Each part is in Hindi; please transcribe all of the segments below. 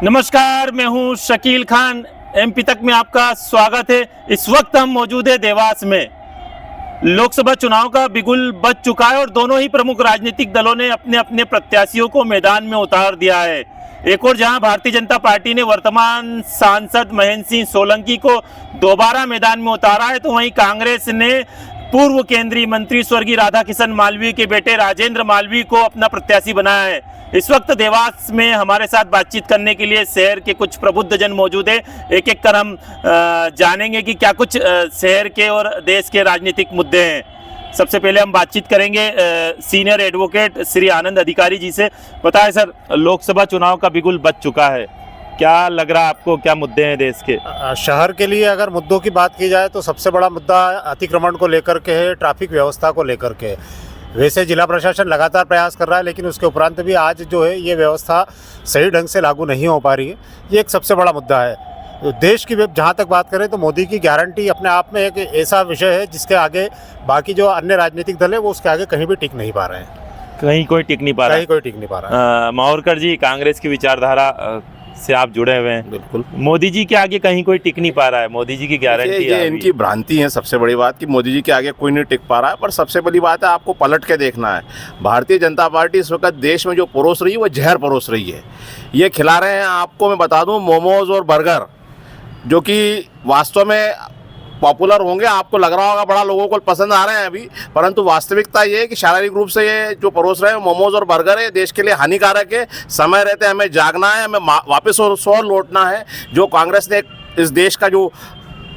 नमस्कार, मैं हूं शकील खान। एमपी तक में आपका स्वागत है। इस वक्त हम मौजूद है देवास में। लोकसभा चुनाव का बिगुल बज चुका है और दोनों ही प्रमुख राजनीतिक दलों ने अपने अपने प्रत्याशियों को मैदान में उतार दिया है। एक और जहां भारतीय जनता पार्टी ने वर्तमान सांसद महेंद्र सिंह सोलंकी को दोबारा मैदान में उतारा है, तो वहीं कांग्रेस ने पूर्व केंद्रीय मंत्री स्वर्गीय राधाकिशन मालवीय के बेटे राजेंद्र मालवीय को अपना प्रत्याशी बनाया है। इस वक्त देवास में हमारे साथ बातचीत करने के लिए शहर के कुछ प्रबुद्ध जन मौजूद है। एक एक कर हम जानेंगे कि क्या कुछ शहर के और देश के राजनीतिक मुद्दे हैं। सबसे पहले हम बातचीत करेंगे सीनियर एडवोकेट श्री आनंद अधिकारी जी से। बताएं सर, लोकसभा चुनाव का बिगुल बज चुका है, क्या लग रहा है आपको, क्या मुद्दे हैं देश के? शहर के लिए अगर मुद्दों की बात की जाए तो सबसे बड़ा मुद्दा अतिक्रमण को लेकर के है, ट्रैफिक व्यवस्था को लेकर के। वैसे जिला प्रशासन लगातार प्रयास कर रहा है, लेकिन उसके उपरांत भी आज जो है ये व्यवस्था सही ढंग से लागू नहीं हो पा रही है। ये एक सबसे बड़ा मुद्दा है। देश की जहाँ तक बात करें तो मोदी की गारंटी अपने आप में एक ऐसा विषय है जिसके आगे बाकी जो अन्य राजनीतिक दल है वो उसके आगे कहीं भी टिक नहीं पा रहे हैं। कहीं कोई टिक नहीं पा रहा है। कहीं कोई टिक नहीं पा रहा है। माहौरकर जी, कांग्रेस की विचारधारा से आप जुड़े हुए हैं। बिल्कुल। मोदी जी के आगे कहीं कोई टिक नहीं पा रहा है। मोदी जी की गारंटी ये इनकी भ्रांति है सबसे बड़ी बात कि मोदी जी के आगे कोई नहीं टिक पा रहा है। पर सबसे बड़ी बात है, आपको पलट के देखना है। भारतीय जनता पार्टी इस वक्त देश में जो परोस रही है वो जहर परोस रही है। ये खिला रहे हैं आपको, मैं बता दूं, मोमोज और बर्गर, जो कि वास्तव में पॉपुलर होंगे, आपको लग रहा होगा बड़ा लोगों को पसंद आ रहे हैं अभी, परंतु वास्तविकता ये है कि शारीरिक रूप से ये जो परोस रहे हैं मोमोज और बर्गर है, देश के लिए हानिकारक है। समय रहते हमें जागना है, हमें वापस और लौटना है। जो कांग्रेस ने इस देश का जो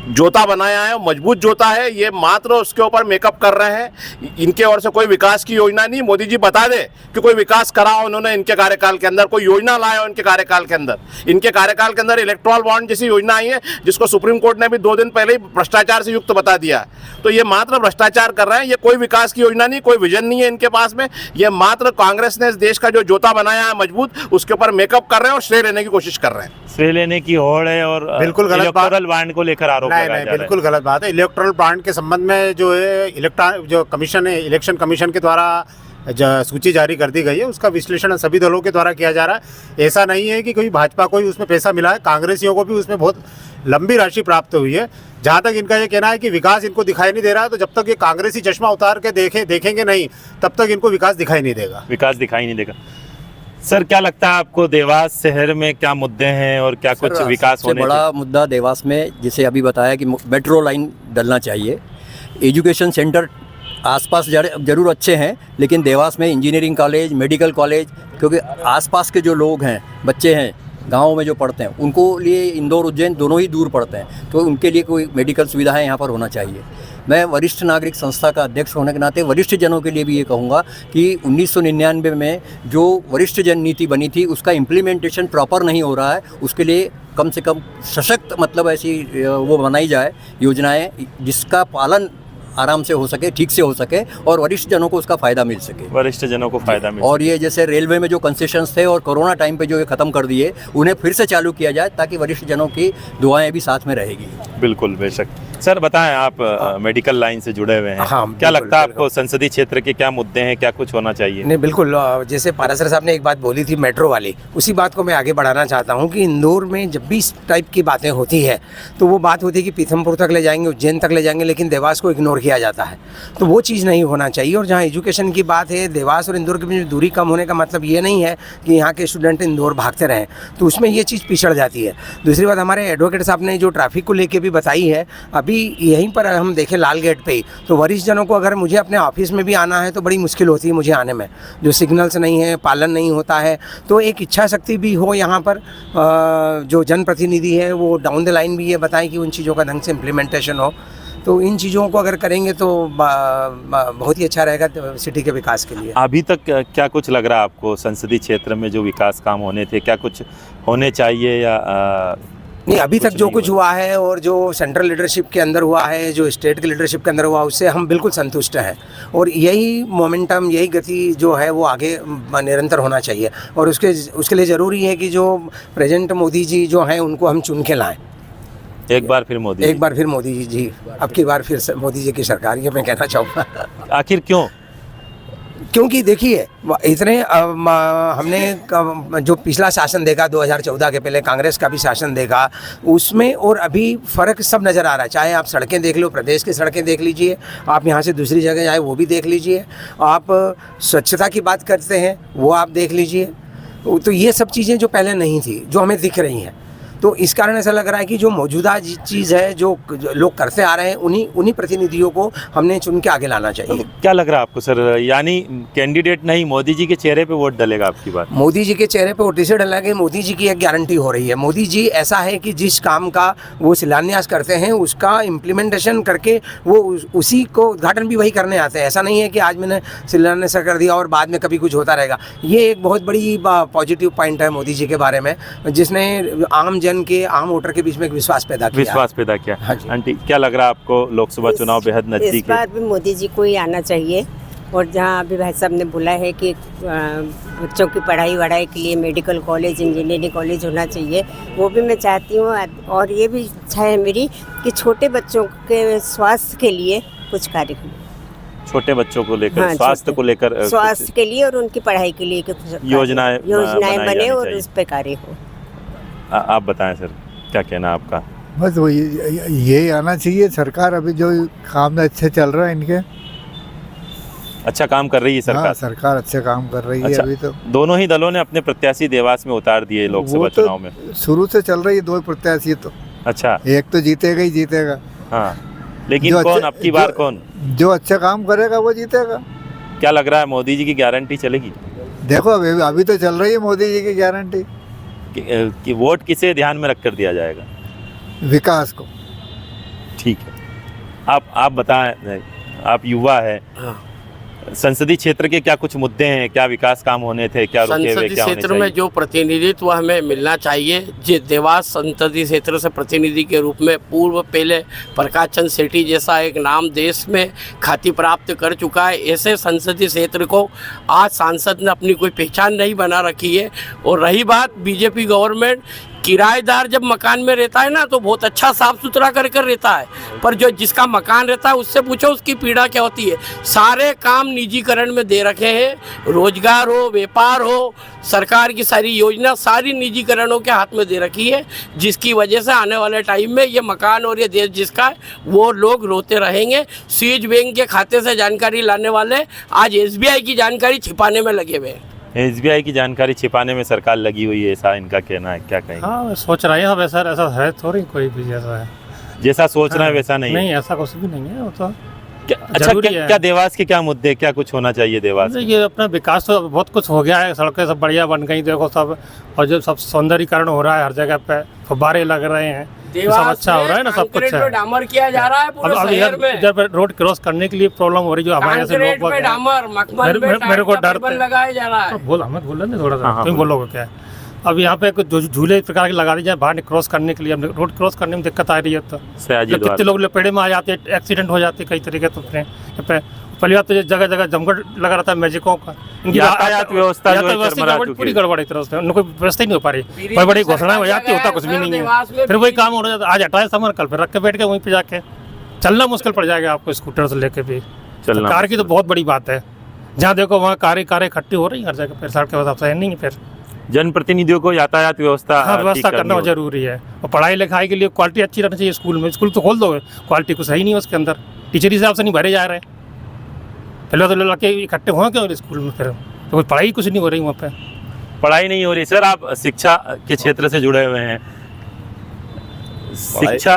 जोता बनाया है, मजबूत जोता है, ये मात्र उसके ऊपर मेकअप कर रहे हैं। इनके ओर से कोई विकास की योजना नहीं। मोदी जी बता दे कि कोई विकास करा हो उन्होंने इनके कार्यकाल के अंदर, कोई योजना लाया हो इनके कार्यकाल के अंदर। इनके कार्यकाल के अंदर इलेक्ट्रल बॉन्ड जैसी योजना आई है, जिसको सुप्रीम कोर्ट ने भी 2 दिन पहले ही भ्रष्टाचार से युक्त बता दिया है। तो ये मात्र भ्रष्टाचार कर रहे हैं। ये कोई विकास की योजना नहीं, कोई विजन नहीं है इनके पास में। ये मात्र कांग्रेस ने इस देश का जो जोता बनाया है मजबूत, उसके ऊपर मेकअप कर रहे हैं और श्रेय लेने की कोशिश कर रहे हैं। श्रेय लेने की होड़ है और बिल्कुल गलत बात। इलेक्टोरल बॉन्ड को लेकर आरोप लगाया जा रहा है। बिल्कुल गलत बात है। इलेक्टोरल बॉन्ड के संबंध में जो है जो कमीशन है, इलेक्शन कमीशन के द्वारा सूची जारी कर दी गई है, उसका विश्लेषण सभी दलों के द्वारा किया जा रहा है। ऐसा नहीं है कि कोई भाजपा को ही उसमें पैसा मिला है, कांग्रेसियों को भी उसमें बहुत लंबी राशि प्राप्त हुई है। जहाँ तक इनका ये कहना है कि विकास इनको दिखाई नहीं दे रहा है, तो जब तक ये कांग्रेसी चश्मा उतार के देखेंगे नहीं, तब तक इनको विकास दिखाई नहीं देगा। विकास दिखाई नहीं देगा। सर, क्या लगता है आपको, देवास शहर में क्या मुद्दे हैं और क्या कुछ विकास होने? बड़ा मुद्दा देवास में, जैसे अभी बताया कि मेट्रो लाइन डलना चाहिए। एजुकेशन सेंटर आसपास जरूर अच्छे हैं, लेकिन देवास में इंजीनियरिंग कॉलेज, मेडिकल कॉलेज, क्योंकि आसपास के जो लोग हैं, बच्चे हैं गाँव में जो पढ़ते हैं, उनको लिए इंदौर उज्जैन दोनों ही दूर पड़ते हैं, तो उनके लिए कोई मेडिकल सुविधाएं यहाँ पर होना चाहिए। मैं वरिष्ठ नागरिक संस्था का अध्यक्ष होने के नाते वरिष्ठ जनों के लिए भी ये कहूँगा कि 1999 में जो वरिष्ठ जन नीति बनी थी उसका इम्प्लीमेंटेशन प्रॉपर नहीं हो रहा है। उसके लिए कम से कम सशक्त ऐसी वो बनाई जाए योजनाएं, जिसका पालन आराम से हो सके, ठीक से हो सके और वरिष्ठ जनों को उसका फ़ायदा मिल सके। वरिष्ठ जनों को फ़ायदा मिल और ये जैसे रेलवे में जो कंसेशंस थे और कोरोना टाइम पे जो ये ख़त्म कर दिए, उन्हें फिर से चालू किया जाए, ताकि वरिष्ठ जनों की दुआएं भी साथ में रहेगी। बिल्कुल, बेशक। सर बताएं, आप मेडिकल लाइन से जुड़े हुए हैं। हाँ, क्या लगता है आपको, संसदीय क्षेत्र के क्या मुद्दे हैं, क्या कुछ होना चाहिए? नहीं, बिल्कुल। जैसे पारासर साहब ने एक बात बोली थी मेट्रो वाली, उसी बात को मैं आगे बढ़ाना चाहता हूँ कि इंदौर में जब भी इस टाइप की बातें होती है तो वो बात होती है कि पीथमपुर तक ले जाएंगे, उज्जैन तक ले जाएंगे, लेकिन देवास को इग्नोर किया जाता है। तो वो चीज़ नहीं होना चाहिए। और जहाँ एजुकेशन की बात है, देवास और इंदौर के बीच दूरी कम होने का मतलब ये नहीं है कि यहाँ के स्टूडेंट इंदौर भागते रहें, तो उसमें ये चीज़ पिछड़ जाती है। दूसरी बात, हमारे एडवोकेट साहब ने जो ट्रैफिक को लेके भी बताई है, अभी यहीं पर हम देखें लाल गेट पे ही, तो वरिष्ठ जनों को अगर मुझे अपने ऑफिस में भी आना है तो बड़ी मुश्किल होती है मुझे आने में, जो सिग्नल्स नहीं है, पालन नहीं होता है। तो एक इच्छा शक्ति भी हो यहाँ पर, जो जनप्रतिनिधि है वो डाउन द लाइन भी ये बताएं कि उन चीज़ों का ढंग से इम्प्लीमेंटेशन हो। तो इन चीज़ों को अगर करेंगे तो बहुत ही अच्छा रहेगा सिटी के विकास के लिए। अभी तक क्या कुछ लग रहा है आपको, संसदीय क्षेत्र में जो विकास काम होने थे, क्या कुछ होने चाहिए या नहीं? अभी तक जो कुछ हुआ है और जो सेंट्रल लीडरशिप के अंदर हुआ है, जो स्टेट की लीडरशिप के अंदर हुआ, उससे हम बिल्कुल संतुष्ट हैं। और यही मोमेंटम, यही गति जो है वो आगे निरंतर होना चाहिए। और उसके लिए ज़रूरी है कि जो प्रेजेंट मोदी जी जो हैं उनको हम चुन के लाएँ। एक बार फिर मोदी जी, अब की बार फिर मोदी जी की सरकार, ये मैं कहना चाहूँगा। आखिर क्यों? क्योंकि देखिए इतने हमने जो पिछला शासन देखा 2014 के पहले कांग्रेस का भी शासन देखा, उसमें और अभी फ़र्क सब नज़र आ रहा है। चाहे आप सड़कें देख लो, प्रदेश की सड़कें देख लीजिए, आप यहाँ से दूसरी जगह जाए वो भी देख लीजिए, आप स्वच्छता की बात करते हैं वो आप देख लीजिए। तो ये सब चीज़ें जो पहले नहीं थी, जो हमें दिख रही हैं, तो इस कारण ऐसा लग रहा है कि जो मौजूदा चीज़ है, जो लोग करते आ रहे हैं, उन्हीं प्रतिनिधियों को हमने चुन के आगे लाना चाहिए। क्या लग रहा है आपको सर, यानी कैंडिडेट नहीं, मोदी जी के चेहरे पे वोट डलेगा आपकी बात? मोदी जी के चेहरे पे वोट से डलेगा। मोदी जी की एक गारंटी हो रही है। मोदी जी ऐसा है कि जिस काम का वो शिलान्यास करते हैं उसका इम्प्लीमेंटेशन करके वो उसी को उद्घाटन भी वही करने आते हैं। ऐसा नहीं है कि आज मैंने शिलान्यास कर दिया और बाद में कभी कुछ होता रहेगा। ये एक बहुत बड़ी पॉजिटिव पॉइंट है मोदी जी के बारे में, जिसने आम जन के, आम वोटर के बीच में एक विश्वास पैदा किया। हाँ जी। आंटी, क्या लग रहा है आपको, लोकसभा चुनाव बेहद नजदीक है? इस बार भी मोदी जी को ही आना चाहिए। और जहाँ अभी भाई साहब ने बोला है कि बच्चों की पढ़ाई वढ़ाई के लिए मेडिकल कॉलेज, इंजीनियरिंग कॉलेज होना चाहिए, वो भी मैं चाहती हूँ। और ये भी इच्छा है मेरी कि छोटे बच्चों के स्वास्थ्य के लिए कुछ कार्य करें। छोटे बच्चों को लेकर, हाँ, स्वास्थ्य को लेकर, स्वास्थ्य के लिए और उनकी पढ़ाई के लिए कुछ योजनाएं बने और उस पर कार्य हो। आप बताएं सर, क्या कहना है आपका? बस वो यही आना चाहिए। सरकार अभी जो काम अच्छे चल रहा है इनके, अच्छा काम कर रही है सरकार। हाँ, सरकार अच्छे काम कर रही है। अच्छा, अभी तो दोनों ही दलों ने अपने प्रत्याशी देवास में उतार दिए लोकसभा चुनाव में। शुरू से चल रही है दो प्रत्याशी तो। अच्छा, एक तो जीतेगा ही जीतेगा। हाँ, लेकिन कौन अब की बार कौन जो अच्छा काम करेगा वो जीतेगा। क्या लग रहा है, मोदी जी की गारंटी चलेगी? देखो अभी तो चल रही है मोदी जी की गारंटी कि वोट किसे ध्यान में रखकर दिया जाएगा? विकास को। ठीक है, आप बताएं, आप युवा है, संसदीय क्षेत्र के क्या कुछ मुद्दे हैं, क्या विकास काम होने थे, क्या रुके हुए, संसदीय क्या होने क्षेत्र में चाहिए? जो प्रतिनिधित्व हमें मिलना चाहिए, देवास संसदीय क्षेत्र से प्रतिनिधि के रूप में पूर्व पहले प्रकाश चंद्र सेठी जैसा एक नाम देश में ख्याति प्राप्त कर चुका है, ऐसे संसदीय क्षेत्र को आज सांसद ने अपनी कोई पहचान नहीं बना रखी है। और रही बात बीजेपी गवर्नमेंट, किराएदार जब मकान में रहता है ना तो बहुत अच्छा साफ सुथरा कर रहता है, पर जो जिसका मकान रहता है उससे पूछो उसकी पीड़ा क्या होती है। सारे काम निजीकरण में दे रखे हैं, रोजगार हो, व्यापार हो, सरकार की सारी योजना सारी निजीकरणों के हाथ में दे रखी है, जिसकी वजह से आने वाले टाइम में ये मकान और ये देश जिसका है वो लोग रोते रहेंगे। स्विस बैंक के खाते से जानकारी लाने वाले आज SBI की जानकारी छिपाने में लगे हुए हैं। SBI की जानकारी छिपाने में सरकार लगी हुई है, ऐसा इनका कहना है। क्या कहेंगे? हाँ, सोच रहे हैं वैसा, ऐसा है थोड़ी कोई भी जैसा है, जैसा सोच रहे हैं वैसा नहीं है। नहीं, ऐसा कुछ भी नहीं है। वो तो अच्छा, क्या देवास के क्या मुद्दे, क्या कुछ होना चाहिए देवास? ये अपना विकास तो बहुत कुछ हो गया है, सड़कें सब बढ़िया बन गई देखो सब, और जो सब सौंदर्यीकरण हो रहा है, हर जगह पे फव्वारे लग रहे हैं, सब अच्छा हो रहा है ना, सब कुछ है। डामर किया जा रहा है पूरे शहर में। जब रोड क्रॉस करने के लिए प्रॉब्लम हो रही, जो हमारे यहाँ से लोग मेरे को डर लगाया जा रहा है। बोल, हमें बोल रहे थोड़ा सा, तुम बोलोगे क्या? अब यहाँ पे कुछ झूले प्रकार के लगा दी जाए बाहर क्रॉस करने के लिए, रोड क्रॉस करने में दिक्कत आ रही है। तो कितने लोग लपेड़े में आ जाते हैं, एक्सीडेंट हो जाते हैं कई तरीके। तो पहली बात तो जगह जगह जमघट लगा रहता है मैजिकों का, इनकी यातायात व्यवस्था पूरी गड़बड़ है, तरह से उनको व्यवस्था ही नहीं हो पा रही। बड़ी बड़ी घोषणाएं हो जाती, होता कुछ भी नहीं है। फिर वही काम हो जाता है, आज हटाए सामान, कल फिर रख के बैठ के वहीं पे जाके चलना मुश्किल पड़ जाएगा आपको, स्कूटर से लेके भी। कार की तो बहुत बड़ी बात है, जहाँ देखो वहाँ कारें इकट्ठी हो रही है हर जगह। फिर सड़क के बाद सही नहीं है। फिर जनप्रतिनिधियों को यातायात व्यवस्था करना जरूरी है। और पढ़ाई लिखाई के लिए क्वालिटी अच्छी रहनी चाहिए स्कूल में। स्कूल तो खोल दो, क्वालिटी कुछ सही नहीं है उसके अंदर, टीचर हिसाब से नहीं भरे जा रहे। पहले तो लड़के इकट्ठे हुए क्यों स्कूल में, फिर तो पढ़ाई कुछ नहीं हो रही वहाँ पे, पढ़ाई नहीं हो रही। सर, आप शिक्षा के क्षेत्र से जुड़े हुए हैं, शिक्षा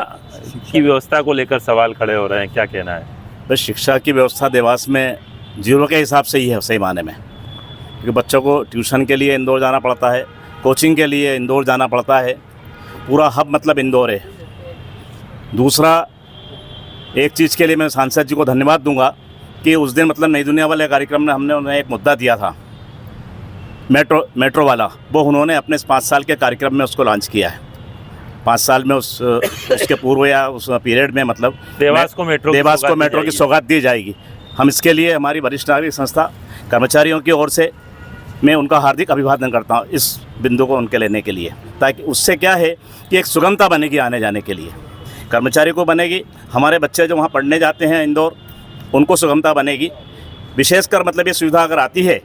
की व्यवस्था को लेकर सवाल खड़े हो रहे हैं, क्या कहना है? बस शिक्षा की व्यवस्था देवास में जीरो के हिसाब से ही है सही माने में, क्योंकि बच्चों को ट्यूशन के लिए इंदौर जाना पड़ता है, कोचिंग के लिए इंदौर जाना पड़ता है, पूरा हब मतलब इंदौर है। दूसरा, एक चीज़ के लिए मैं सांसद जी को धन्यवाद दूंगा कि उस दिन मतलब नई दुनिया वाले कार्यक्रम में हमने उन्हें एक मुद्दा दिया था मेट्रो वाला, वो उन्होंने अपने 5 साल के कार्यक्रम में उसको लॉन्च किया है। 5 साल में उसके पूर्व या उस पीरियड में मतलब देवास को मेट्रो की सौगात दी जाएगी। हम इसके लिए हमारी वरिष्ठ नागरिक संस्था कर्मचारियों की ओर से मैं उनका हार्दिक अभिवादन करता हूँ इस बिंदु को उनके लेने के लिए, ताकि उससे क्या है कि एक सुगमता बनेगी आने जाने के लिए, कर्मचारी को बनेगी, हमारे बच्चे जो वहाँ पढ़ने जाते हैं इंदौर उनको सुगमता बनेगी। विशेषकर मतलब ये सुविधा अगर आती है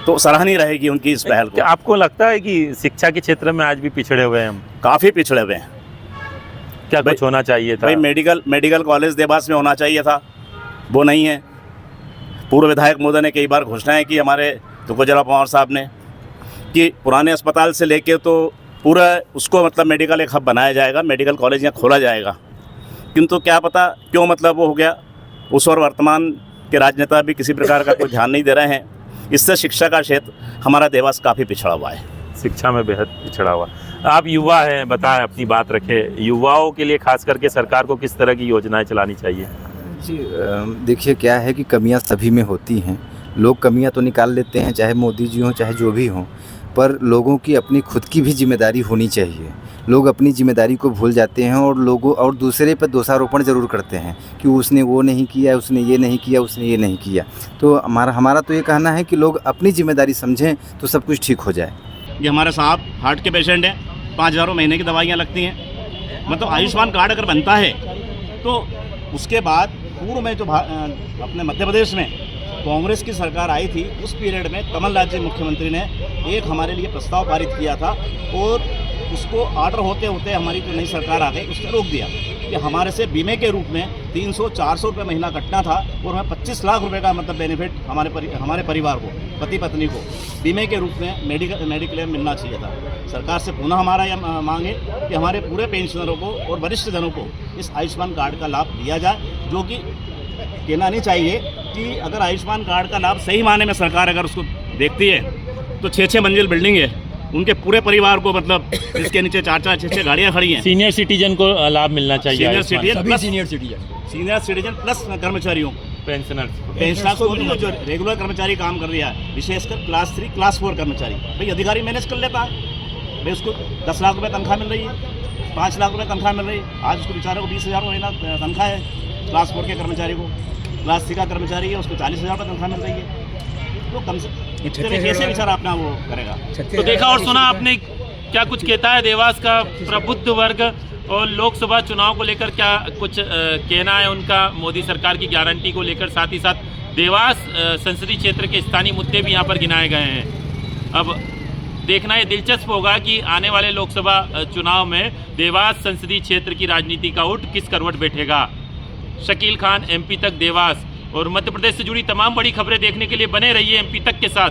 तो सराहनीय रहेगी उनकी इस पहल क्या को। आपको लगता है कि शिक्षा के क्षेत्र में आज भी पिछड़े हुए हैं हम? काफ़ी पिछड़े हुए हैं क्या कुछ होना चाहिए था? भाई। मेडिकल कॉलेज देवास में होना चाहिए था, वो नहीं है। पूर्व विधायक महोदय ने कई बार घोषणाएं की हमारे तुकोजरा पवार साहब ने कि पुराने अस्पताल से लेके तो पूरा उसको मतलब मेडिकल एक हब बनाया जाएगा, मेडिकल कॉलेज यहाँ खोला जाएगा। किंतु क्या पता क्यों मतलब वो हो गया। उस और वर्तमान के राजनेता भी किसी प्रकार का कोई ध्यान नहीं दे रहे हैं। इससे शिक्षा का क्षेत्र हमारा देवास काफ़ी पिछड़ा हुआ है, शिक्षा में बेहद पिछड़ा हुआ। आप युवा हैं, बताएं, अपनी बात रखें। युवाओं के लिए खास करके सरकार को किस तरह की योजनाएं चलानी चाहिए? जी देखिए क्या है कि कमियां सभी में होती हैं। लोग कमियां तो निकाल लेते हैं, चाहे मोदी जी हों चाहे जो भी हों, पर लोगों की अपनी खुद की भी जिम्मेदारी होनी चाहिए। लोग अपनी जिम्मेदारी को भूल जाते हैं और दूसरे पर दोषारोपण ज़रूर करते हैं कि उसने वो नहीं किया, उसने ये नहीं किया, उसने ये नहीं किया। तो हमारा तो ये कहना है कि लोग अपनी जिम्मेदारी समझें तो सब कुछ ठीक हो जाए। ये हमारे साहब हार्ट के पेशेंट हैं, 5,000 महीने की दवाइयाँ लगती हैं। मतलब आयुष्मान कार्ड अगर बनता है तो उसके बाद पूर्व में जो अपने मध्य प्रदेश में कांग्रेस की सरकार आई थी उस पीरियड में कमलनाथ जी मुख्यमंत्री ने एक हमारे लिए प्रस्ताव पारित किया था और उसको ऑर्डर होते होते हमारी जो नई सरकार आ गई उसने रोक दिया कि हमारे से बीमे के रूप में 300-400 रुपये महीना कटना था और हमें 25 लाख रुपए का मतलब बेनिफिट हमारे परिवार को, पति पत्नी को बीमे के रूप में मेडिक्लेम मिलना चाहिए था। सरकार से पुनः हमारा यह मांगे कि हमारे पूरे पेंशनरों को और वरिष्ठ जनों को इस आयुष्मान कार्ड का लाभ दिया जाए, जो कि कहना नहीं चाहिए कि अगर आयुष्मान कार्ड का लाभ सही मायने में सरकार अगर उसको देखती है तो 6-6 मंजिल बिल्डिंग है, उनके पूरे परिवार को मतलब इसके नीचे 4-4, 6-6 गाड़ियाँ खड़ी हैं। सीनियर सिटीजन को लाभ मिलना चाहिए। सीनियर सिटीजन प्लस कर्मचारियों को, पेंशनर्स को भी जो रेगुलर कर्मचारी काम कर रहा है, विशेषकर क्लास 3, क्लास 4 कर्मचारी। भाई अधिकारी मैनेज कर लेता है, भाई उसको 10 लाख रुपये तनख्वाह मिल रही है, 5 लाख रुपये तनख्वाह मिल रही है। आज उसको बेचारे को 20,000 महीना तनख्वाह है। क्लास 4 के कर्मचारी को, क्लास 3 का कर्मचारी है उसको 40,000 रुपये तनख्वाह मिल रही है। तो कम से कैसे बेचारा अपना वो करेगा। तो देखा और सुना आपने क्या कुछ कहता है देवास का प्रबुद्ध वर्ग, और लोकसभा चुनाव को लेकर क्या कुछ कहना है उनका मोदी सरकार की गारंटी को लेकर। साथ ही साथ देवास संसदीय क्षेत्र के स्थानीय मुद्दे भी यहाँ पर गिनाए गए हैं। अब देखना ये दिलचस्प होगा कि आने वाले लोकसभा चुनाव में देवास संसदीय क्षेत्र की राजनीति का ऊँट किस करवट बैठेगा। शकील खान, MP तक देवास। और मध्य प्रदेश से जुड़ी तमाम बड़ी खबरें देखने के लिए बने रहिए MP तक के साथ।